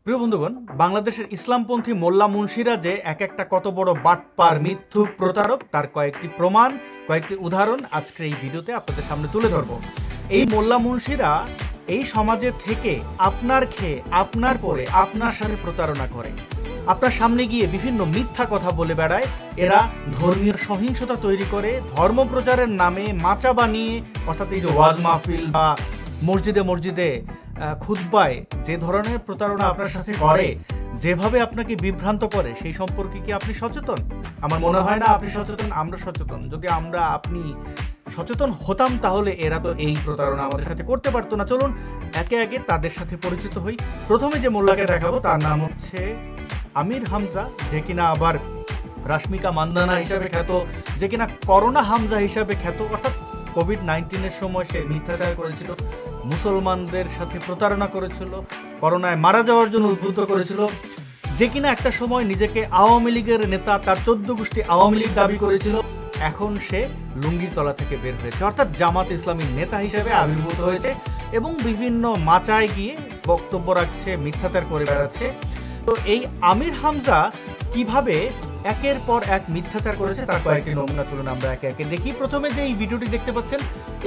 প্রিয় বন্ধুগণ, বাংলাদেশের ইসলামপন্থী মোল্লা মুন্সিরা যে এক একটা কত বড় বাটপার, মিথ্যুক, প্রতারক, তার কয়েকটি প্রমাণ, কয়েকটি উদাহরণ আজকে এই ভিডিওতে আপনাদের সামনে তুলে ধরব। এই মোল্লা মুন্সিরা এই সমাজে থেকে আপনার খেয়ে, আপনার পরে, আপনার সাথে প্রতারণা করে, আপনার সামনে গিয়ে বিভিন্ন মিথ্যা কথা বলে বেড়ায়। এরা ধর্মীয় সহিংসতা তৈরি করে, ধর্ম প্রচারের নামে মাচা বানিয়ে, অর্থাৎ এই যে ওয়াজ মাহফিল বা মসজিদে মসজিদে খুতবায় যে ধরনের প্রতারণা আপনার সাথে করে, যেভাবে আপনাকে বিভ্রান্ত করে, সেই সম্পর্কে কি আপনি সচেতন? আমার মনে হয় না আপনি সচেতন। আমরা সচেতন। যদি আপনি সচেতন হতাম তাহলে এরা তো এই প্রতারণা আমাদের সাথে করতে পারতো না। চলুন একে একে তাদের সাথে পরিচিত হই। প্রথমে যে মোল্লাকে দেখাবো তার নাম হচ্ছে আমির হামজা, যে কিনা আবার রাশমিকা মান্দানা হিসাবে খ্যাত, যে কিনা করোনা হামজা হিসাবে খ্যাত। অর্থাৎ কোভিড-19-এর সময় সে মিথ্যাচার করেছিল, মুসলমানদের সাথে প্রতারণা করেছিল, করোনায় মারা যাওয়ার জন্য উদ্বুদ্ধ করেছিল, যে কিনা একটা সময় নিজেকে আওয়ামী লীগের নেতা, তার 14 গোষ্ঠী আওয়ামী লীগ দাবি করেছিল। এখন সে লুঙ্গির তলা থেকে বের হয়েছে, অর্থাৎ জামাত ইসলামীর নেতা হিসেবে আবির্ভূত হয়েছে এবং বিভিন্ন মাচায় গিয়ে বক্তব্য রাখছে, মিথ্যাচার করে বেড়াচ্ছে। তো এই আমির হামজা কিভাবে একের পর এক মিথ্যাচার করেছে তার কয়েকটি নমুনা চলুন আমরা একে একে দেখি। প্রথমে যে এই ভিডিওটি দেখতে পাচ্ছেন,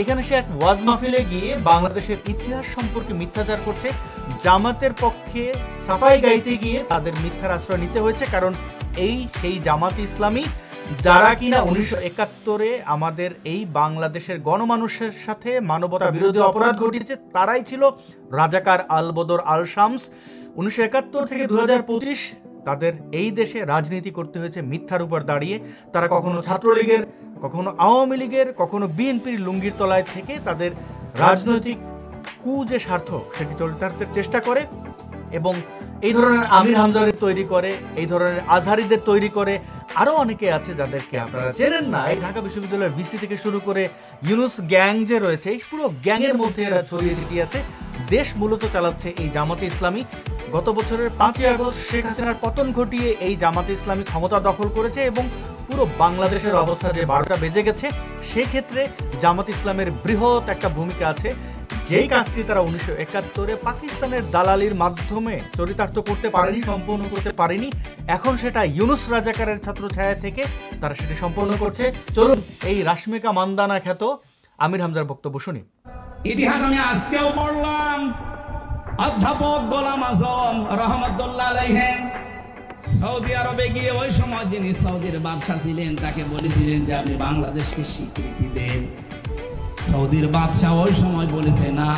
এখানে সে এক ওয়াজ মাহফিলে গিয়ে বাংলাদেশের ইতিহাস সম্পর্কে মিথ্যাচার করছে। জামাতের পক্ষে সাফাই গাইতে গিয়ে তাদের মিথ্যার আশ্রয় নিতে হয়েছে, কারণ সেই জামাত ইসলামী যারা কিনা 1971-এ আমাদের এই বাংলাদেশের গণমানুষের সাথে মানবতা বিরোধী অপরাধ ঘটিয়েছে, তারাই ছিল রাজাকার আল বদর আল শামস। 1971 থেকে 2025 তাদের এই দেশে রাজনীতি করতে হয়েছে মিথ্যার উপর দাঁড়িয়ে। তারা কখনো ছাত্রলীগের, কখনো আওয়ামী লীগের, কখনো বিএনপির লুঙ্গির তলায় থেকে তাদের রাজনৈতিক যে স্বার্থ সেটি চরিতার্থের চেষ্টা করে এবং এই ধরনের আমির হামজাদের তৈরি করে, এই ধরনের আজহারিদের তৈরি করে। আরও অনেকে আছে যাদেরকে আপনারা চেনেন না। এই ঢাকা বিশ্ববিদ্যালয়ের ভিসি থেকে শুরু করে ইউনুস গ্যাং যে রয়েছে, এই পুরো গ্যাংয়ের মধ্যে এরা ছড়িয়ে ছিটিয়ে আছে। দেশ মূলত চালাচ্ছে এই জামাতে ইসলামী। গত বছরের 5ই আগস্ট শেখ হাসিনার পতন ঘটিয়ে এই জামাতে ইসলামী ক্ষমতা দখল করেছে এবং পুরো বাংলাদেশের অবস্থা যে 12টা বেজে গেছে, সেক্ষেত্রে জামাত ইসলামের বৃহৎ একটা ভূমিকা আছে। যেই কাজটি তারা 1971-এ পাকিস্তানের দালালির মাধ্যমে চরিতার্থ করতে পারেনি, সম্পূর্ণ করতে পারেনি, এখন সেটা ইউনুস রাজাকারের ছত্রছায়া থেকে তারা সেটি সম্পন্ন করছে। চলুন এই রাশমিকা মান্দানা খ্যাত আমির হামজার বক্তব্য শুনি। ইতিহাস আমি আজকেও পড়লাম। অধ্যাপক গোলাম আজম রহমতুল্লাহ আলাইহি সৌদি আরবে গিয়ে ওই সময় যিনি সৌদির বাদশা ছিলেন তাকে বলেছিলেন যে আপনি বাংলাদেশকে স্বীকৃতি দেন। সৌদির বাদশা ওই সময় বলেছে না,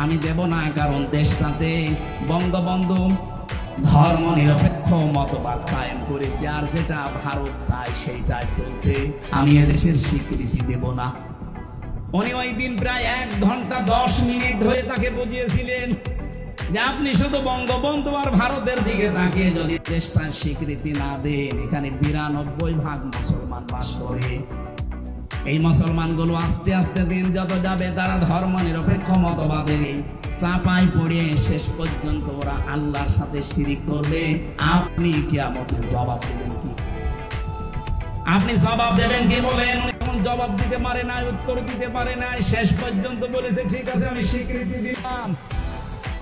আমি দেব না, কারণ দেশটাতে বঙ্গবন্ধু ধর্ম নিরপেক্ষ মতবাদ কায়েম করেছে, আর যেটা ভারত চায় সেইটাই চলছে, আমি এদেশের স্বীকৃতি দেব না। উনি ওই দিন প্রায় 1 ঘন্টা 10 মিনিট ধরে তাকে বুঝিয়েছিলেন যে আপনি শুধু বঙ্গবন্ধু আর ভারতের দিকে তাকিয়ে যদি দেশটার স্বীকৃতি না দেন, এখানে 92% মুসলমান বাস করে। এই মুসলমানগুলো আস্তে আস্তে দিন যত যাবে তারা ধর্ম নিরপেক্ষ মতবাদে চাপাই পড়ে শেষ পর্যন্ত ওরা আল্লাহর সাথে শিরিক করবে। আপনি কিয়ামতে জবাব দেবেন কি? আপনি জবাব দেবেন কি বলেন? এমন জবাব দিতে পারে না, উত্তর দিতে পারে না। শেষ পর্যন্ত বলেছে ঠিক আছে আমি স্বীকৃতি দিলাম।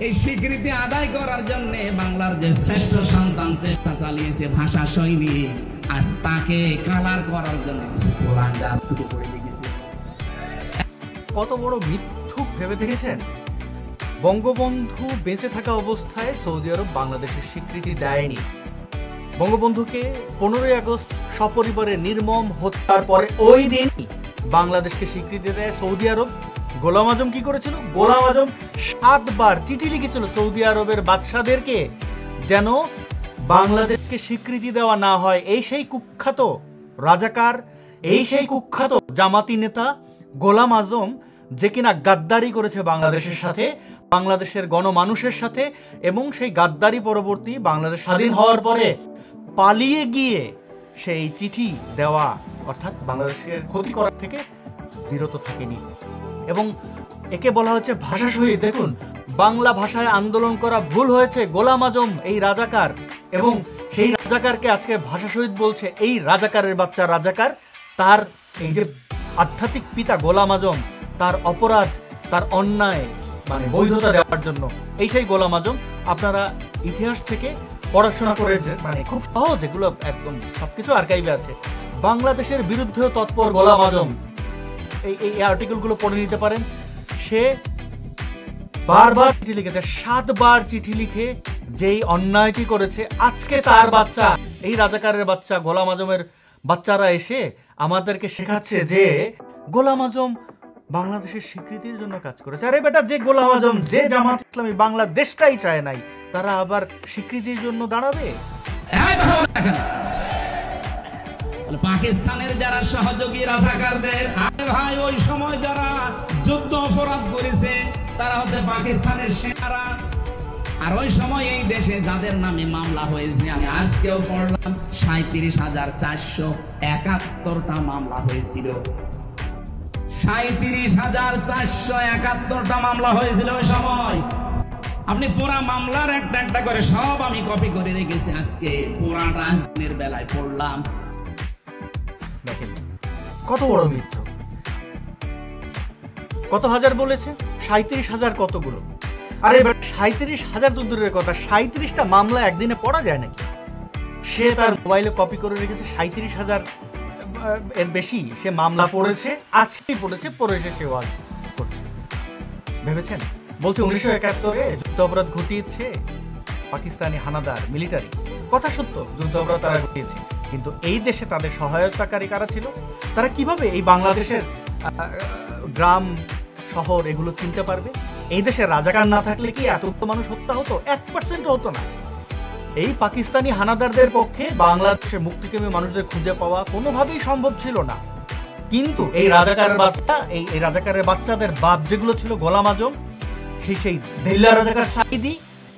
এই স্বীকৃতি আদায় করার জন্য বাংলার যে শ্রেষ্ঠ সন্তান চেষ্টা চালিয়েছে ভাষা সৈনিক, আজ তাকে কালার করার জন্য কত বড় মিথ্যুক ভেবে দেখেছেন? বঙ্গবন্ধু বেঁচে থাকা অবস্থায় সৌদি আরব বাংলাদেশের স্বীকৃতি দেয়নি। বঙ্গবন্ধুকে 15ই আগস্ট সপরিবারে নির্মম হত্যার পরে ওই দিন বাংলাদেশকে স্বীকৃতি দেয় সৌদি আরব। গোলাম আজম কি করেছিল? গোলাম আজম 7 বার চিঠি লিখেছিল সৌদি আরবের বাদশাদেরকে যেন বাংলাদেশকে স্বীকৃতি দেওয়া না হয়। এই সেই কুখ্যাত রাজাকার, এই সেই কুখ্যাত জামাতি নেতা গোলাম আজম, যে কিনা গাদ্দারি করেছে বাংলাদেশের সাথে, বাংলাদেশের গণমানুষের সাথে, এবং সেই গাদ্দারি পরবর্তী বাংলাদেশ স্বাধীন হওয়ার পরে পালিয়ে গিয়ে সেই চিঠি দেওয়া, অর্থাৎ বাংলাদেশের ক্ষতি করার থেকে বিরত থাকেনি। এবং একে বলা হচ্ছে ভাষা শহীদ। দেখুন, বাংলা ভাষায় আন্দোলন করা ভুল হয়েছে গোলাম আজম এই রাজাকার, এবং সেই রাজাকারকে আজকে ভাষা শহীদ বলছে এই রাজাকারের বাচ্চা রাজাকার। তার এই যে আধ্যাত্মিক পিতা গোলাম আজম, তার অপরাধ, তার অন্যায়, মানে বৈধতা দেওয়ার জন্য। এই সেই গোলাম আজম। আপনারা ইতিহাস থেকে পড়াশোনা করে মানে খুব সহজ, এগুলো একদম সবকিছু আর্কাইভে আছে। বাংলাদেশের বিরুদ্ধেও তৎপর গোলাম আজম, এই আর্টিকেলগুলো পড়ে নিতে পারেন। সে বারবার চিঠি লিখেছে, 7 বার চিঠি লিখে যেই অন্যায়টি করেছে, আজকে তার বাচ্চা, এই রাজাকারের বাচ্চা, গোলাম আজমের বাচ্চারা এসে আমাদেরকে শেখাচ্ছে যে গোলাম আজম বাংলাদেশের স্বীকৃতির জন্য কাজ করেছে। আরে বেটা, যে গোলাম আজম, যে জামাত ইসলামী বাংলাদেশটাই চায় নাই, তারা আবার স্বীকৃতির জন্য দাঁড়াবে? পাকিস্তানের যারা সহযোগী রাজাকারদের, আরে ভাই ওই সময় যারা যুদ্ধ অপরাধ করেছে তারা হচ্ছে পাকিস্তানের সেনারা। আর ওই সময় এই দেশে যাদের নামে মামলা হয়েছে, আমি আজকেও পড়লাম 37,471টা মামলা হয়েছিল। 37,471টা মামলা হয়েছিল ওই সময়। আপনি পুরা মামলার একটা একটা করে সব আমি কপি করে রেখেছি, আজকে পুরাটা দিনের বেলায় পড়লাম। দেখেন কত বড় মিথ্য। কত হাজার বলেছে? 37,000 কতগুলো? আরে 37,000 তো দূরের কথা, 37টা মামলা একদিনে পড়া যায় নাকি? সে তার মোবাইলে কপি করে রেখেছে 37,000 এর বেশি সে মামলা পড়েছে, আজকেই পড়েছে, পড়ে সে ওয়াজ করছে। ভেবেছেন? বলছে 1971-এ যুদ্ধ অপরাধ ঘটিয়েছে পাকিস্তানি হানাদার মিলিটারি। কথা সত্য, যুদ্ধ অপরাধ তারা ঘটিয়েছে, কিন্তু এই দেশে তাদের সহায়তাকারী কারা ছিল? তারা কিভাবে এই বাংলাদেশের গ্রাম শহর এগুলো চিনতে পারবে? এই দেশে রাজাকার না থাকলে কি এত মানুষ হত্যা হতো? 1% হতো না। এই পাকিস্তানি হানাদারদের পক্ষে বাংলাদেশের মুক্তিকামী মানুষদের খুঁজে পাওয়া কোনোভাবেই সম্ভব ছিল না। কিন্তু এই রাজাকারের বাচ্চা, এই রাজাকারের বাচ্চাদের বাপ যেগুলো ছিল গোলাম আজম, সেই দেল্লা রাজাকার সাইদি,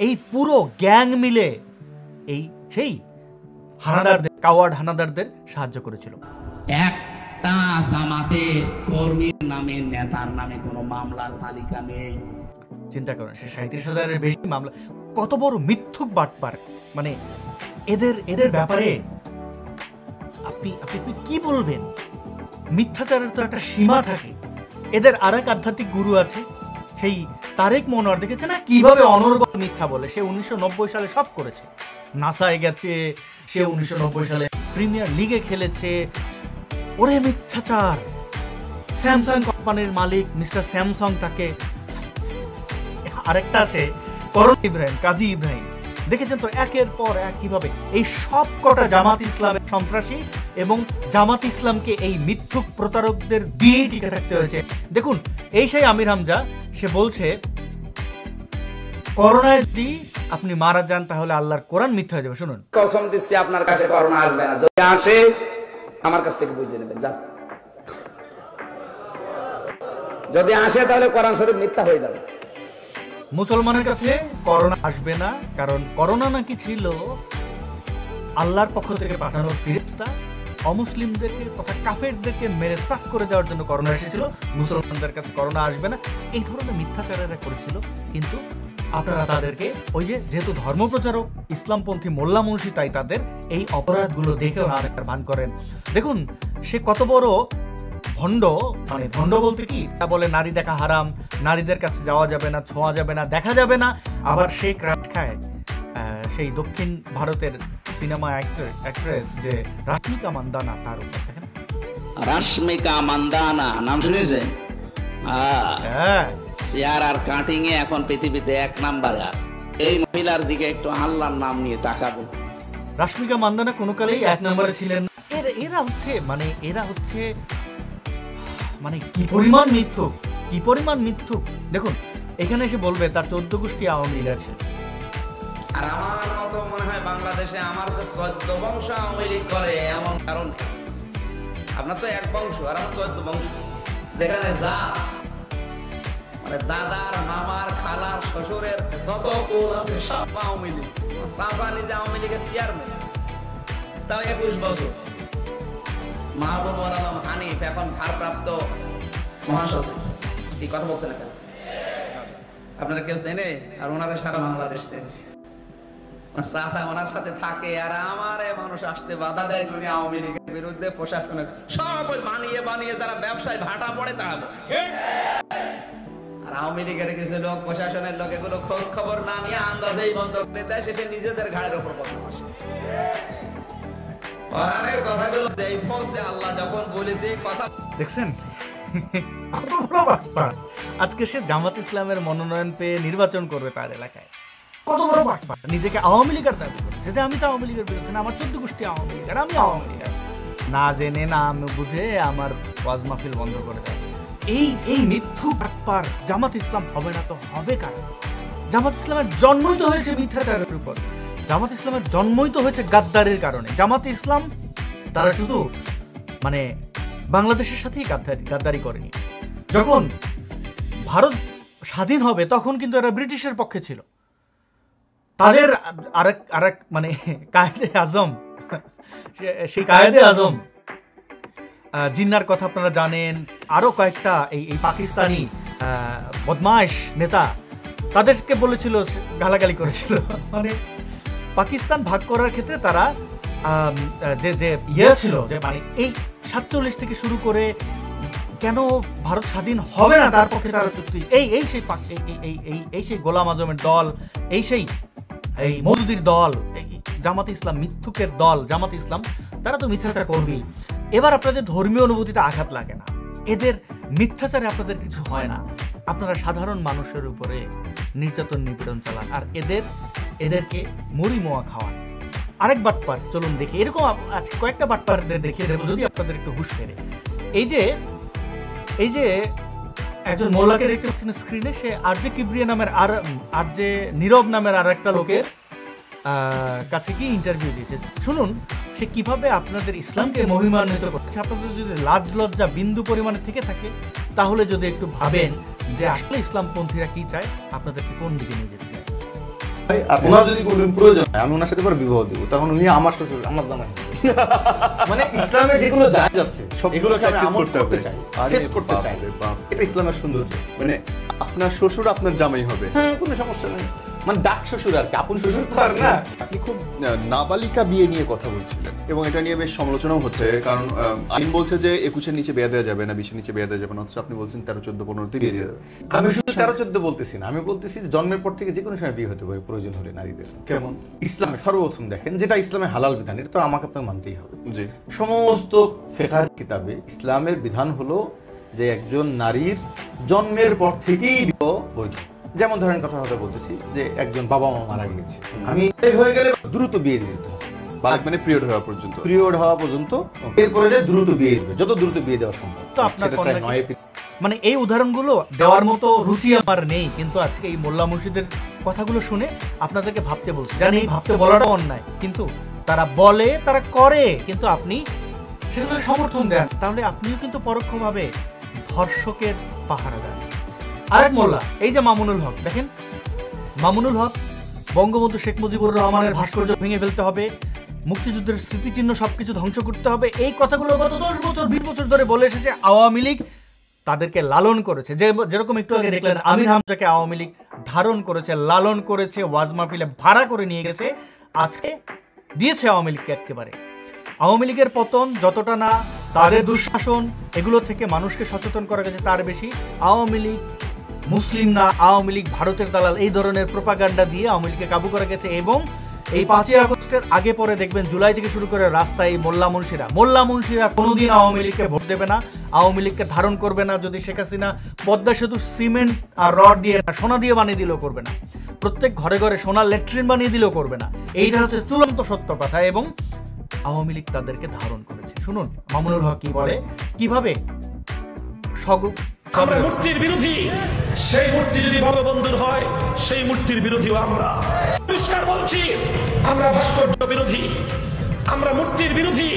এই পুরো গ্যাং মিলে সেই হানাদারদের, কাওয়ার্ড হানাদারদের সাহায্য করেছিল। একটা জামাতে কর্মীর নামে, নেতার নামে কোনো মামলার তালিকা নেই। চিন্তা করেন, সে 37,000-এর বেশি মামলা। কত বড় মিথ্যুক বাটপার! মানে এদের ব্যাপারে আপনি কি বলবেন? মিথ্যাচারের তো একটা সীমা থাকে। এদের আরেক আধ্যাত্মিক গুরু আছে, সেই তারেক মনোয়ার, দেখেছে না কিভাবে অনর্গল মিথ্যা বলে? সে 1990 সালে সব করেছে, নাসায় গেছে, সে 1990 সালে প্রিমিয়ার লিগে খেলেছে। ওরে মিথ্যাচার! স্যামসাং কোম্পানির মালিক মিস্টার স্যামসাং, তাকে আরেকটা আছে করণ ইব্রাহিম, কাজী ইব্রাহিম, দেখেছেন তো একের পর এক কিভাবে এই সব কটা জামাত ইসলামের সন্ত্রাসী এবং জামাত ইসলামকে এই মিথ্যুক প্রতারকদের দিয়ে টিকে থাকতে হয়েছে। দেখুন, এই সেই আমির হামজা, সে বলছে করোনায় যদি আপনি মারা যান তাহলে আল্লাহর কোরআন মিথ্যা হয়ে যাবে। শুনুন, কসম দিচ্ছি আপনার কাছে করোনা আসবে না, যদি আসে আমার কাছ থেকে বুঝে নেবেন। যান, যদি আসে তাহলে কোরআন শরীফ মিথ্যা হয়ে যাবে। মুসলমানের কাছে করোনা আসবে না, কারণ করোনা নাকি ছিল আল্লাহর পক্ষ থেকে পাঠানো ফেরেশতা। অমুসলিমদেরকে তথা কাফেরদেরকে মেরে সাফ করে দেওয়ার জন্য করোনা এসেছিল। মুসলমানদের কাছে করোনা আসবে না, এই ধরনের মিথ্যাচারেরা করেছিল। কিন্তু আপনারা তাদেরকে ওই যেহেতু ধর্মপ্রচারক, ইসলামপন্থী মোল্লা মুন্সি, তাই তাদের এই অপরাধগুলো দেখেও না দেখার ভান করেন। দেখুন সে কত বড় ভণ্ড। মানে ভণ্ড বলতে কি, তা বলে নারী দেখা হারাম, নারীদের কাছে যাওয়া যাবে না, ছোঁয়া যাবে না, দেখা যাবে না। আবার সে ক্রাশ খায় সেই দক্ষিণ ভারতের সিনেমা অ্যাক্ট্রেস যে রাশমিকা মান্দানা, তার উপর। দেখেন, রাশমিকা মান্দানা নাম শুনেছেন? হ্যাঁ, চেয়ার আর কাটিং এ এখন পৃথিবীতে 1 নাম্বারে আছে। এই মহিলার দিকে একটু আল্লাহর নাম নিয়ে তাকাবেন। রাশমিকা মান্দানা কোনো কালেই 1 নম্বরে ছিলেন না। এরা হচ্ছে মানে কি পরিমাণ মিথ্যুক, কি পরিমাণ মিথ্যুক! দেখুন, এখানে এসে বলবে তার 14 গোষ্ঠী আওয়ামী লীগ আছে। আর আমার মতো মনে হয় বাংলাদেশে আমার যে 14 বংশ আওয়ামী লীগ করে, এমন কারণ আপনার তো 1 বংশ আর আমার 14 বংশ, যেখানে যা মানে দাদার, মামার, খালার, শ্বশুরের যত কুল আছে সব আওয়ামী লীগ। চাচা নিজে আওয়ামী লীগের চেয়ারম্যান, তাও 21 বছর। মাহবুবুল আলম হানিফ এখন ভারপ্রাপ্ত মহাসচিব। এই কথা বলছেন না কেন? আপনারা কেউ চেনে? আর ওনারা সারা বাংলাদেশ চেনে। চাচা ওনার সাথে থাকে, আর আমার মানুষ আসতে বাধা দেয় তুমি আওয়ামী লীগের বিরুদ্ধে। প্রশাসনের সব বানিয়ে যারা ব্যবসায় ভাটা পড়ে তারা বলে। আর আওয়ামী লীগের কিছু লোক, প্রশাসনের লোক এগুলো খোঁজ খবর না নিয়ে আন্দাজেই বন্ধ করে দেয়, শেষে নিজেদের ঘাড়ের উপর বন্ধ আসে। কোরআনের কথাগুলো যেই ফলসে আল্লাহ যখন বলেছে কথা, দেখছেন কত বড় বাটপার। আজকে সে জামাত ইসলামের মনোনয়ন পেয়ে নির্বাচন করবে তার এলাকায়, কত বড় বাটপার। নিজেকে আওয়ামী লীগের দাবি করছে যে আমি তো আওয়ামী লীগের বিরুদ্ধে না, আমার 14 গোষ্ঠী আওয়ামী লীগের, আমি আওয়ামী লীগের। না জেনে না আমি বুঝে আমার ওয়াজ মাহফিল বন্ধ করে দেয়। এই মিথ্যু বাটপার জামাত ইসলাম হবে না তো হবে কারা? জামাত ইসলামের জন্মই তো হয়েছে মিথ্যাচারের উপর, জামাত ইসলামের জন্মই তো হয়েছে গাদ্দারির কারণে। জামাত ইসলাম তারা শুধু মানে বাংলাদেশের সাথেই গাদ্দারি করেনি। যখন ভারত স্বাধীন হবে তখন কিন্তু এরা ব্রিটিশের পক্ষে ছিল। তাদের আরেক মানে কায়েদে আজম, সেই কায়েদে আজম জিন্নার কথা আপনারা জানেন, আরো কয়েকটা এই পাকিস্তানি বদমাশ নেতা, তাদেরকে বলেছিল, গালাগালি করেছিল। মানে পাকিস্তান ভাগ করার ক্ষেত্রে তারা যে ইয়ে ছিল যে মানে এই 47 থেকে শুরু করে কেন ভারত স্বাধীন হবে না তার পক্ষে তারা যুক্তি, এই সেই গোলাম আজমের দল, এই মওদুদির দল, জামাত ইসলাম মিথ্যুকের দল জামাত ইসলাম, তারা তো মিথ্যাচার করবেই। এবার আপনাদের ধর্মীয় অনুভূতিতে আঘাত লাগে না, এদের মিথ্যাচারে আপনাদের কিছু হয় না, আপনারা সাধারণ মানুষের উপরে নির্যাতন নিপীড়ন চালান আর এদেরকে মুড়ি মোয়া খাওয়ান। আরেক বাটপার চলুন দেখি, এরকম আজকে কয়েকটা বাটপারদের দেখিয়ে দেবো যদি আপনাদের একটু হুঁশ ফেরে। এই যে একজন মোল্লাকে দেখতে পাচ্ছেন স্ক্রিনে, সে আরজে কিবরিয়া নামের আরজে নীরব নামের আর একটা লোকের কাছে কি ইন্টারভিউ দিয়েছে। শুনুন সে কিভাবে আপনাদের ইসলামকে মহিমান্বিত করছে। আপনাদের যদি লাজ লজ্জা বিন্দু পরিমাণে থেকে থাকে তাহলে যদি একটু ভাবেন যে আসলে ইসলামপন্থীরা কি চায়, আপনাদেরকে কোন দিকে নিয়ে যেতে চায়। ওনার যদি কোনো প্রয়োজন হয় আমি ওনার সাথে বিবাহ দিব, তখন উনি আমার শ্বশুর আমার জামাই। মানে ইসলামে যেগুলো জায়েজ আছে এগুলোকে আমি আমল করতে চাই, টেস্ট করতে চাই। এটা ইসলামের সৌন্দর্য। মানে আপনার শ্বশুর আপনার জামাই হবে, হ্যাঁ কোনো সমস্যা নেই। মানে ডাক শ্বশুর আর কি, আপন শ্বশুর তো আর না। আপনি খুব নাবালিকা বিয়ে নিয়ে কথা বলছিলেন এবং এটা নিয়ে বেশ সমালোচনাও হচ্ছে, কারণ আইন বলছে যে 21-এর নিচে বিয়ে দেওয়া যাবে না, 20-এর নিচে বিয়ে দেওয়া যাবে না, অথচ আপনি বলছেন 13, 14, 15-তে বিয়ে দিয়ে দেবে। আমি শুধু 13, 14 বলতেছি না, আমি বলতেছি যে জন্মের পর থেকে যে কোনো সময় বিয়ে হতে পারে প্রয়োজন হলে নারীদের। কেমন? ইসলামে সর্বপ্রথম দেখেন যেটা ইসলামে হালাল বিধান, এটা তো আমাকে আপনাকে মানতেই হবে। জি, সমস্ত ফিকহের কিতাবে ইসলামের বিধান হলো যে একজন নারীর জন্মের পর থেকেই বিবাহ বৈধ। যেমন ধরেন কথা বলতেছি যে একজন বাবা মা মারা গিয়েছে, আমি হয়ে গেলে দ্রুত বিয়ে দিয়ে দিতে হবে, মানে পিরিয়ড হওয়া পর্যন্ত, এরপরে যে দ্রুত বিয়ে দিবে, যত দ্রুত বিয়ে দেওয়া সম্ভব। তো আপনার মানে এই উদাহরণগুলো দেওয়ার মতো রুচি আমার নেই, কিন্তু আজকে এই মোল্লা মুর্শিদের কথাগুলো শুনে আপনাদেরকে ভাবতে বলছি। জানি ভাবতে বলাটা অন্যায়, কিন্তু তারা বলে তারা করে, কিন্তু আপনি সেগুলো সমর্থন দেন, তাহলে আপনিও কিন্তু পরোক্ষভাবে ধর্ষকের পাহারা দেন। আরেক মোল্লা এই যে মামুনুল হক, দেখেন মামুনুল হক বঙ্গবন্ধু শেখ মুজিবুর রহমানের ভাস্কর্য ভেঙে ফেলতে হবে, মুক্তিযুদ্ধের স্মৃতিচিহ্ন সবকিছু ধ্বংস করতে হবে, এই কথাগুলো গত 10 বছর 20 বছর ধরে বলে এসেছে। আওয়ামী লীগ তাদেরকে লালন করেছে, যেরকম একটু আগে দেখলেন আমির হামজাকে আওয়ামী লীগ ধারণ করেছে, লালন করেছে, ওয়াজ মাহফিলে ভাড়া করে নিয়ে গেছে, আজকে দিয়েছে আওয়ামী লীগকে একেবারে। আওয়ামী লীগের পতন যতটা না তাদের দুঃশাসন এগুলো থেকে মানুষকে সচেতন করা গেছে তার বেশি আওয়ামী লীগ মুসলিম না, আওয়ামী লীগ ভারতের দালাল, এই ধরনের প্রোপাগান্ডা দিয়ে আওয়ামী লীগকে কাবু করা গেছে। এবং এই 5ই আগস্টের আগে পরে দেখবেন জুলাই থেকে শুরু করে রাস্তায় মোল্লা মুন্সিরা কোনোদিন আওয়ামী লীগকে ভোট দেবে না, আওয়ামী লীগকে ধারণ করবে না। যদি শেখ হাসিনা পদ্মা সেতু সিমেন্ট আর রড দিয়ে না, সোনা দিয়ে বানিয়ে দিলেও করবে না, প্রত্যেক ঘরে ঘরে সোনার ল্যাট্রিন বানিয়ে দিলেও করবে না। এইটা হচ্ছে চূড়ান্ত সত্য কথা, এবং আওয়ামী লীগ তাদেরকে ধারণ করেছে। শুনুন মামুনুল হক কি বলে, কিভাবে আমরা মূর্তির বিরোধী, সেই মূর্তি যদি বঙ্গবন্ধুর হয় সেই মূর্তির বিরোধীও আমরা। পরিষ্কার বলছি, আমরা ভাস্কর্য বিরোধী, আমরা মূর্তির বিরোধী,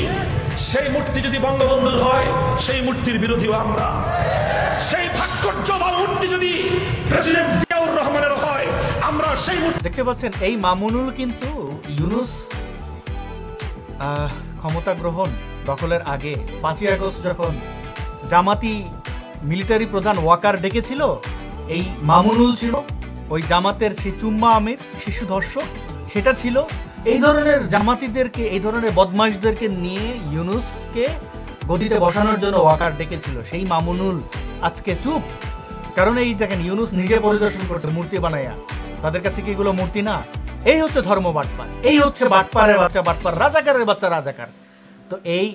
সেই মূর্তি যদি বঙ্গবন্ধুর হয় সেই মূর্তির বিরোধীও আমরা। সেই ভাস্কর্য বা মূর্তি যদি প্রেসিডেন্ট জিয়াউর রহমানের হয় আমরা সেই মূর্তি। দেখতে পাচ্ছেন এই মামুনুল কিন্তু ইউনূস ক্ষমতা গ্রহণ দখলের আগে 5ই আগস্ট যখন জামাতি মিলিটারি প্রধান ওয়াকার ডেকেছিল, এই মামুনুল ছিল ওই জামাতের সেই চুম্মা আমির, শিশু ধর্ষক, সেটা ছিল। এই ধরনের জামাতিদেরকে, এই ধরনের বদমাইশদেরকে নিয়ে ইউনূসকে গদিতে বসানোর জন্য ওয়াকার ডেকেছিল। সেই মামুনুল আজকে চুপ, কারণ এই দেখেন ইউনুস নিজে পরিদর্শন করছে মূর্তি বানাইয়া, তাদের কাছে কি এগুলো মূর্তি না? এই হচ্ছে ধর্ম বাটপার, এই হচ্ছে বাটপারের বাচ্চা বাটপার, রাজাকারের বাচ্চা রাজাকার। তো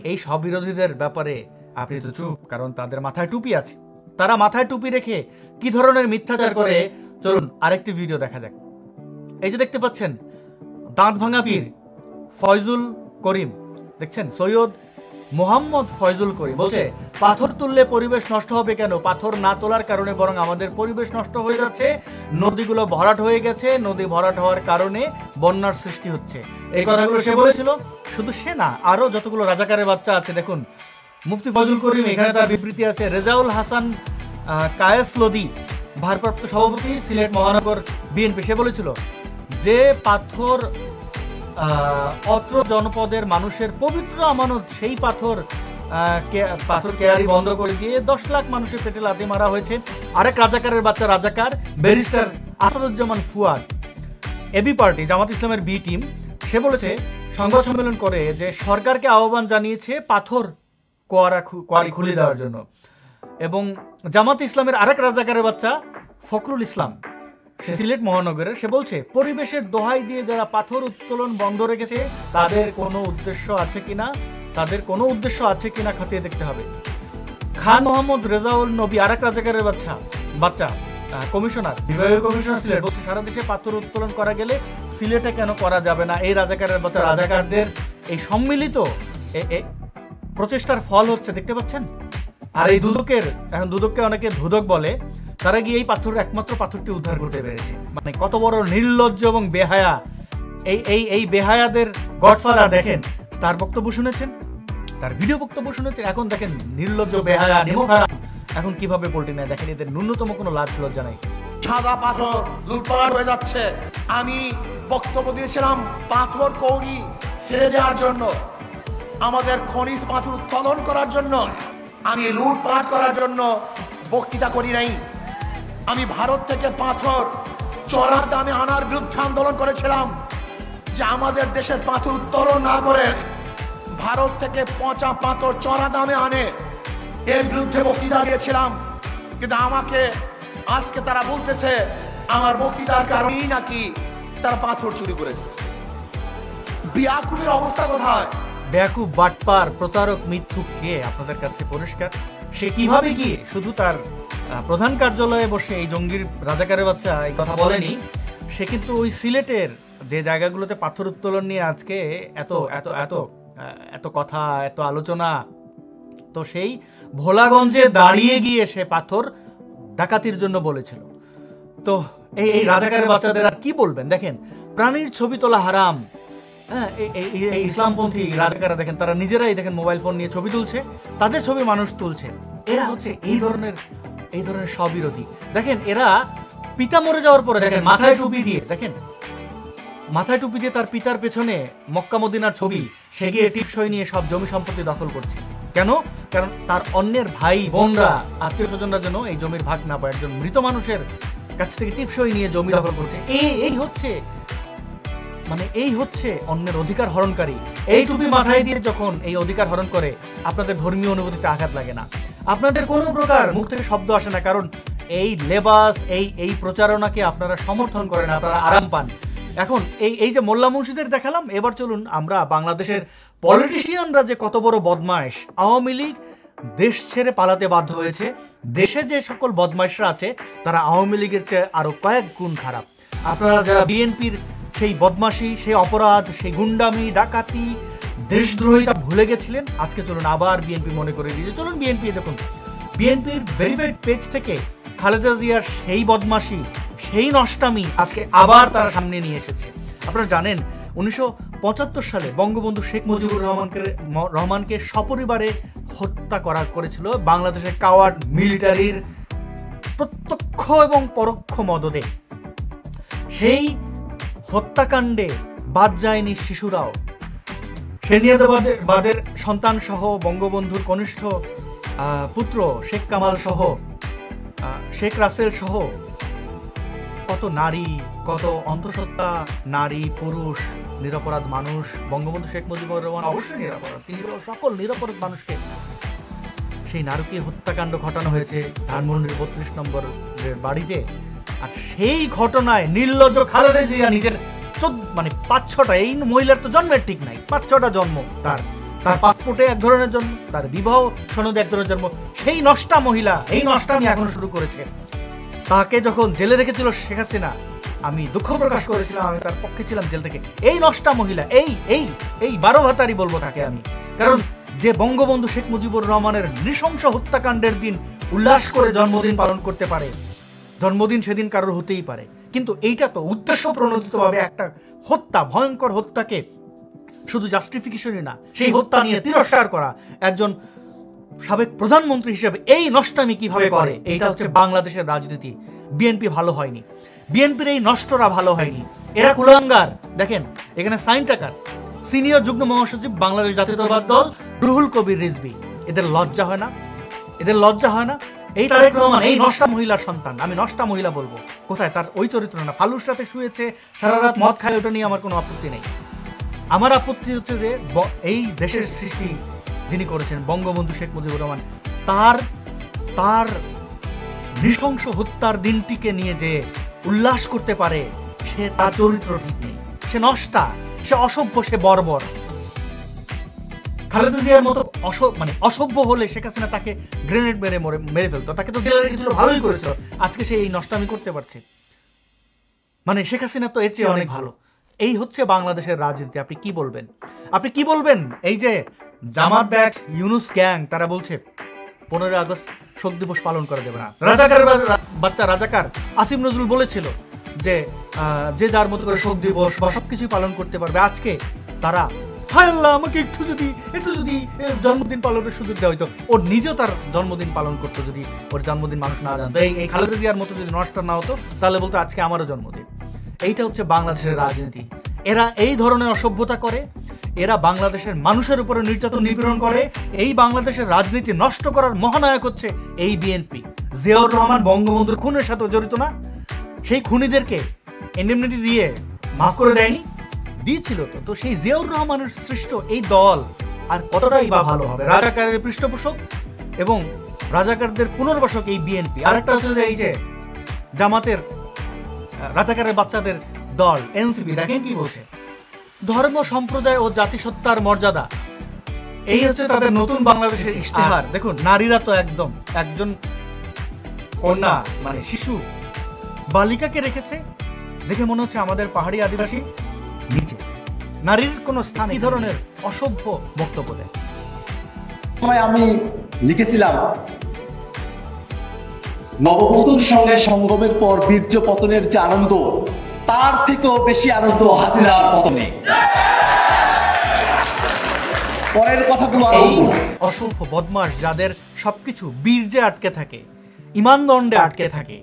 এই সব বিরোধীদের ব্যাপারে আপনি তো চুপ, কারণ তাদের মাথায় টুপি আছে। তারা মাথায় টুপি রেখে কি ধরনের মিথ্যাচার করে, চলুন আরেকটি ভিডিও দেখা যাক। এই যে দেখতে পাচ্ছেন দাঁত ভাঙা পীর ফয়জুল করিম, দেখছেন সৈয়দ মোহাম্মদ ফয়জুল করিম বলছে পাথর তুললে পরিবেশ নষ্ট হবে কেন? পাথর না তোলার কারণে বরং আমাদের পরিবেশ নষ্ট হয়ে যাচ্ছে, নদীগুলো ভরাট হয়ে গেছে, নদী ভরাট হওয়ার কারণে বন্যার সৃষ্টি হচ্ছে। এই কথাগুলো সে বলেছিল। শুধু সে না, আরো যতগুলো রাজাকারের বাচ্চা আছে দেখুন। মুফতি ফয়জুল করিম, এখানে তার বিবৃতি আছে। রেজাউল হাসান কায়েস লদি, ভারপ্রাপ্ত সভাপতি সিলেট মহানগর বিএনপি, সে বলেছিল যে পাথর অত্র জনপদের মানুষের পবিত্র আমানত, সেই পাথর কেয়ারি বন্ধ করে দিয়ে 10 লাখ মানুষের পেটে লাথি মারা হয়েছে। আরেক রাজাকারের বাচ্চা রাজাকার barrister Asaduzzaman Fuad, AB party Jamaat ইসলামের বি টিম, সে বলেছে সংবাদ সম্মেলন করে যে সরকারকে আহ্বান জানিয়েছে পাথর কোয়ারি খুলে দেওয়ার জন্য। এবং জামাত ইসলামের আরেক রাজাকারের বাচ্চা ফখরুল ইসলাম, সে সিলেট মহানগরের, সে বলছে পরিবেশের দোহাই দিয়ে যারা পাথর উত্তোলন বন্ধ রেখেছে তাদের কোনো উদ্দেশ্য আছে কিনা খতিয়ে দেখতে হবে। খান মোহাম্মদ রেজাউল নবী, আরেক রাজাকারের বাচ্চা কমিশনার, বিভাগীয় কমিশনার সিলেট, বলছে সারা দেশে পাথর উত্তোলন করা গেলে সিলেটে কেন করা যাবে না? এই রাজাকারের বাচ্চা রাজাকারদের এই সম্মিলিত প্রচেষ্টার ফল হচ্ছে, দেখতে পাচ্ছেন। আর এই দুদককে অনেকে ধুদক বলে, তারা গিয়ে এই একমাত্র পাথরটি উদ্ধার করতে পেরেছে। মানে কত বড় নির্লজ্জ এবং বেহায়া এই বেহায়াদের গডফাদার। দেখেন তার বক্তব্য শুনেছেন, তার ভিডিও বক্তব্য শুনেছেন, এখন দেখেন নির্লজ্জ বেহায়া নিমকহারাম এখন কিভাবে পল্টি নেয়। দেখেন এদের ন্যূনতম কোনো লাজ লজ্জা নাই। সাদা পাথর লুটপাট হয়ে যাচ্ছে। আমি বক্তব্য দিয়েছিলাম পাথর কৌড়ি ছেড়ে দেওয়ার জন্য, আমাদের খনিজ পাথর উত্তোলন করার জন্য, আমি লুটপাট করার জন্য বক্তৃতা করি নাই। আমি ভারত থেকে পাথর চড়া দামে আনার বিরুদ্ধে আন্দোলন করেছিলাম, যে আমাদের দেশের পাথর উত্তোলন না করে ভারত থেকে পচা পাথর চড়া দামে আনে, এর বিরুদ্ধে বক্তৃতা দিয়েছিলাম। কিন্তু আমাকে আজকে তারা বলতেছে আমার বক্তৃতার কারণেই নাকি তারা পাথর চুরি করেছে। বিয়াকুবের অবস্থা কোথায়? বেয়াকুব, বাটপার, প্রতারক, মিথ্যুক কে আপনাদের কাছে পরিষ্কার। সে কিভাবে গিয়ে শুধু তার প্রধান কার্যালয়ে বসে এই জঙ্গির রাজাকারের বাচ্চা এই কথা বলেনি, সে কিন্তু ওই সিলেটের যে জায়গাগুলোতে পাথর উত্তোলন নিয়ে আজকে এত এত এত এত কথা, এত আলোচনা, তো সেই ভোলাগঞ্জে দাঁড়িয়ে গিয়ে সে পাথর ডাকাতির জন্য বলেছিল। তো এই রাজাকারের বাচ্চাদের আর কি বলবেন? দেখেন প্রাণীর ছবি তোলা হারাম। হ্যাঁ, এই ইসলামপন্থী রাজাকাররা দেখেন তারা নিজেরাই দেখেন মোবাইল ফোন নিয়ে ছবি তুলছে, তাদের ছবি মানুষ তুলছে। এরা হচ্ছে এই ধরনের স্ববিরোধী। দেখেন এরা পিতা মরে যাওয়ার পরে দেখেন মাথায় টুপি দিয়ে তার পিতার পেছনে মক্কা মদিনার ছবি, সে গিয়ে টিপসই নিয়ে সব জমি সম্পত্তি দখল করছে। কেন? কারণ তার অন্যের ভাই বোনরা, আত্মীয় স্বজনরা যেন এই জমির ভাগ না পায়। একজন মৃত মানুষের কাছ থেকে টিপসই নিয়ে জমি দখল করছে। এই হচ্ছে অন্যের অধিকার হরণকারী। এই টুপি মাথায় দিয়ে যখন এই অধিকার হরণ করে, আপনাদের ধর্মীয় অনুভূতিতে আঘাত লাগে না, আপনাদের কোনো প্রকার মুখ থেকে শব্দ আসে না, কারণ এই লেবাস, এই প্রচারণাকে আপনারা সমর্থন করেন, আপনারা আরাম পান। এখন এই যে মোল্লা মুন্সিদের দেখালাম, এবার চলুন আমরা বাংলাদেশের পলিটিশিয়ানরা যে কত বড় বদমাইশ। আওয়ামী লীগ দেশ ছেড়ে পালাতে বাধ্য হয়েছে। দেশে যে সকল বদমাইশরা আছে তারা আওয়ামী লীগের চেয়ে আরো কয়েক গুণ খারাপ। আপনারা যারা বিএনপির সেই বদমাশি, সেই অপরাধ, সেই গুন্ডামি, ডাকাতি, দেশদ্রোহিতা ভুলে গেছিলেন, আজকে চলুন আবার বিএনপি মনে করে দিয়েছে। চলুন বিএনপি দেখুন, বিএনপির ভেরিফাইড পেজ থেকে খালেদা জিয়ার সেই বদমাশি, সেই নষ্টামি আজকে আবার তারা সামনে নিয়ে এসেছে। আপনারা জানেন 1975 সালে বঙ্গবন্ধু শেখ মুজিবুর রহমানকে সপরিবারে হত্যা করেছিল বাংলাদেশের কাওয়ার্ড মিলিটারির প্রত্যক্ষ এবং পরোক্ষ মদদে। সেই হত্যাকাণ্ডে বাদ যায়নি শিশুরাও। সেনিয়াবাদের সন্তান সহ বঙ্গবন্ধুর কনিষ্ঠ পুত্র শেখ কামাল সহ শেখ রাসেল সহ কত নারী, কত অন্তঃসত্ত্বা নারী, পুরুষ, নিরপরাধ মানুষ। বঙ্গবন্ধু শেখ মুজিবুর রহমান অবশ্যই নিরপরাধ, তিনি সকল নিরপরাধ মানুষকে সেই নারকীয় হত্যাকাণ্ড ঘটানো হয়েছে ধানমন্ডির 32 নম্বর বাড়িতে। আর সেই ঘটনায় নির্লজ্জ খালেদা জিয়া নিজের 5-6টা, এই মহিলার তো জন্মের ঠিক নাই, 5-6টা জন্ম, তার পাসপোর্টে এক ধরনের জন্ম, তার বিবাহ সনদে এক ধরনের জন্ম, সেই নষ্টা মহিলা এই নষ্টামি এখনো শুরু করেছে। তাকে যখন জেলে রেখেছিল শেখ হাসিনা, আমি দুঃখ প্রকাশ করেছিলাম, আমি তার পক্ষে ছিলাম জেল থেকে। এই নষ্টা মহিলা, এই 12 ভাতারি বলবো তাকে আমি, কারণ যে বঙ্গবন্ধু শেখ মুজিবুর রহমানের নৃশংস হত্যাকাণ্ডের দিন উল্লাস করে জন্মদিন পালন করতে পারে, জন্মদিন সেদিন কারোর হতেই পারে, কিন্তু এইটা তো উদ্দেশ্য প্রণোদিতভাবে একটা হত্যা, ভয়ঙ্কর হত্যাকে শুধু জাস্টিফিকেশনই না, সেই হত্যা নিয়ে তিরস্কার করা একজন সাবেক প্রধানমন্ত্রী হিসেবে এই নষ্টামি কিভাবে করে, এইটা হচ্ছে বাংলাদেশের রাজনীতি। বিএনপি ভালো হয়নি, বিএনপির এই নষ্টরা ভালো হয়নি, এরা কুলাঙ্গার। দেখেন এখানে সাইন টাকার সিনিয়র যুগ্ম মহাসচিব বাংলাদেশ জাতীয়তাবাদ দল রুহুল কবির রিজভী, এদের লজ্জা হয় না? এদের লজ্জা হয় না? এই তারেক রহমান এই নষ্টা মহিলার সন্তান, আমি নষ্টা মহিলা বলবো, কোথায় তার ওই চরিত্র না, ফালুর সাথে শুয়েছে, সারা রাত মদ খায়, ওটা নিয়ে আমার কোনো আপত্তি নেই। আমার আপত্তি হচ্ছে যে এই দেশের সৃষ্টি যিনি করেছেন বঙ্গবন্ধু শেখ মুজিবুর রহমান, তার নৃশংস হত্যার দিনটিকে নিয়ে যে উল্লাস করতে পারে, সে তার চরিত্র ঠিক নেই, সে নষ্টা, সে অসভ্য, সে বর্বর। খালেদা জিয়ার মতো অসভ্য হলে শেখ হাসিনা তাকে গ্রেনেড মেরে ফেলতো, তাকে তো জেলে রেখেছিল, ভালোই করেছিল, আজকে সে এই নষ্টামি করতে পারছে, শেখ হাসিনা তো এর চেয়ে অনেক ভালো। এই হচ্ছে বাংলাদেশের রাজনীতি। আপনি কি বলবেন? আপনি কি বলবেন? এই যে জামাত ব্যাক ইউনুস গ্যাং, তারা বলছে 15 আগস্ট শোক দিবস পালন করা যাবে না, রাজাকারের বাচ্চা রাজাকার আসিফ নজরুল বলেছিল যে যে যার মতো করে শোক দিবস বা সবকিছু পালন করতে পারবে। আজকে তারা, হায় আল্লাহ, আমাকে একটু যদি জন্মদিন পালনের সুযোগ দেওয়া হইতো, ওর নিজেও তার জন্মদিন পালন করতো, যদি ওর জন্মদিন মানুষ না জানতো, এই খালেদা জিয়ার মতো যদি নষ্ট না হতো, তাহলে বলতো আজকে আমারও জন্মদিন। এইটা হচ্ছে বাংলাদেশের রাজনীতি। এরা এই ধরনের অসভ্যতা করে, এরা বাংলাদেশের মানুষের উপরে নির্যাতন নিপীড়ন করে। এই বাংলাদেশের রাজনীতি নষ্ট করার মহানায়ক হচ্ছে এই বিএনপি। জিয়াউর রহমান বঙ্গবন্ধুর খুনের সাথে জড়িত না? সেই খুনিদেরকে ইন্ডেমনিটি দিয়ে মাফ করে দেয়নি? দিয়েছিল তো সেই জিয়াউর রহমানের সৃষ্ট এই দল আর কতটাই বা ভালো হবে? রাজাকারের পৃষ্ঠপোষক এবং রাজাকারদের পুনর্বাসক এই বিএনপি। আরেকটা হচ্ছে যে এই যে জামাতের রাজাকারের বাচ্চাদের দল এনসিপি, দেখেন কি বলছে, ধর্ম সম্প্রদায় ও জাতিসত্তার মর্যাদা, এই হচ্ছে তাদের নতুন বাংলাদেশের ইশতেহার। দেখুন নারীরা তো একদম, একজন কন্যা শিশু বালিকাকে রেখেছে, দেখে মনে হচ্ছে আমাদের পাহাড়ি আদিবাসী নিচে, নারীর কোন স্থান। এই ধরনের অসভ্য বক্তব্য দেয়। আমি লিখেছিলাম, নববধূর সঙ্গে সঙ্গমের পর বীর্য পতনের যে আনন্দ, তার থেকেও বেশি আনন্দ হাসিনার পতনে। পরের কথাগুলো অসভ্য বদমাশ যাদের সবকিছু বীর্যে আটকে থাকে, ইমানদণ্ডে আটকে থাকে,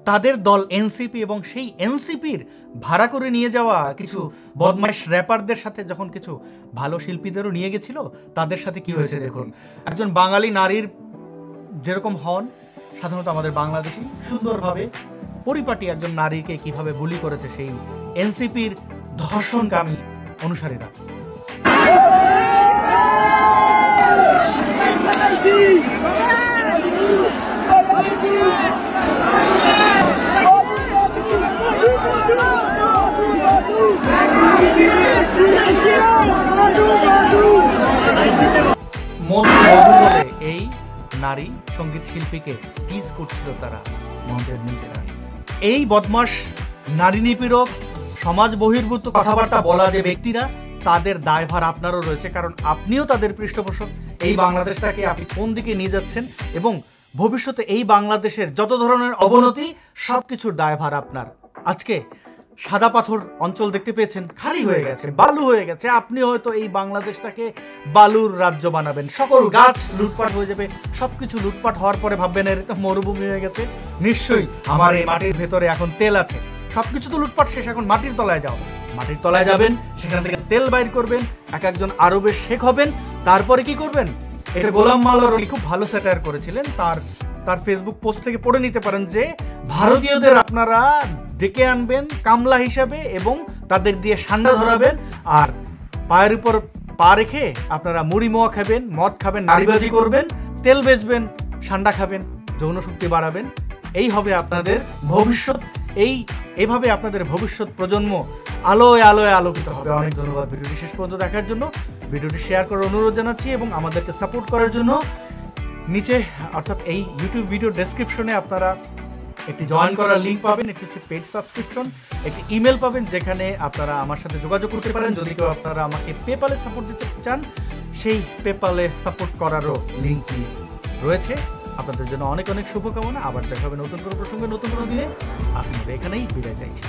তাদের দল এনসিপি, এবং সেই এনসিপির ভাড়া করে নিয়ে যাওয়া কিছু বদমাশ র্যাপারদের সাথে যখন কিছু ভালো শিল্পীদেরও নিয়ে গেছিল, তাদের সাথে কি হয়েছে দেখুন। একজন বাঙালি নারীর যেরকম হন সাধারণত আমাদের বাংলাদেশি, সুন্দরভাবে পরিপাটি একজন নারীকে কিভাবে বুলি করেছে সেই এনসিপির ধর্ষণকামী অনুসারীরা। মধু বলে এই নারী সঙ্গীত শিল্পীকে টিজ করছিল তারা মঞ্চের নিচে। এই বদমাশ নারী নিপীড়ক সমাজ বহির্ভূত কথাবার্তা বলা যে ব্যক্তিরা, তাদের দায়ভার আপনারও রয়েছে, কারণ আপনিও তাদের পৃষ্ঠপোষক। এই বাংলাদেশটাকে আপনি কোন দিকে নিয়ে যাচ্ছেন এবং ভবিষ্যতে এই বাংলাদেশের যত ধরনের অবনতি সবকিছুর দায়ভার আপনার। আজকে সাদা পাথর অঞ্চল দেখতে পেয়েছেন, খালি হয়ে গেছে, বালু হয়ে গেছে। আপনি হয়তো এই বাংলাদেশটাকে বালুর রাজ্য বানাবেন, সকল গাছ লুটপাট হয়ে যাবে, সবকিছু লুটপাট হওয়ার পরে ভাববেন এর তো মরুভূমি হয়ে গেছে, নিশ্চয়ই আমার এই মাটির ভেতরে এখন তেল আছে। সবকিছু তো লুটপাট শেষ, এখন মাটির তলায় যাও, মাটির তলায় যাবেন, সেখান থেকে তেল বাইর করবেন, এক একজন আরবের শেখ হবেন। তারপরে কি করবেন? এটা গোলাম মাওলার খুব ভালো স্যাটায়ার করেছিলেন, তার ফেসবুক পোস্ট থেকে পড়ে নিতে পারেন যে ভারতীয়দের আপনারা ডেকে আনবেন কামলা হিসাবে এবং তাদের দিয়ে সান্ডা ধরাবেন, আর পায়ের উপর পা রেখে আপনারা মুড়ি মোয়া খাবেন, মদ খাবেন, নারীবাজি করবেন, তেল বেচবেন, ঠান্ডা খাবেন, যৌন শক্তি বাড়াবেন, এই হবে আপনাদের ভবিষ্যৎ। এইভাবে আপনাদের ভবিষ্যৎ প্রজন্ম আলোয় আলোয় আলোকিত হবে। অনেক ধন্যবাদ ভিডিওটি শেষ পর্যন্ত দেখার জন্য। ভিডিওটি শেয়ার করার অনুরোধ জানাচ্ছি এবং আমাদেরকে সাপোর্ট করার জন্য নিচে অর্থাৎ এই ইউটিউব ভিডিও ডেসক্রিপশনে আপনারা একটি জয়েন করার লিঙ্ক পাবেন, একটি হচ্ছে পেড সাবস্ক্রিপশন, একটি ইমেল পাবেন যেখানে আপনারা আমার সাথে যোগাযোগ করতে পারেন। যদি কেউ আপনারা আমাকে পেপালে সাপোর্ট দিতে চান, সেই পেপালে সাপোর্ট করারও লিঙ্কটি রয়েছে। আপনাদের জন্য অনেক অনেক শুভকামনা। আবার দেখা হবে নতুন কোনো প্রসঙ্গে, নতুন কোনো দিনে। আজকের মতো এখানেই বিদায় চাইছি।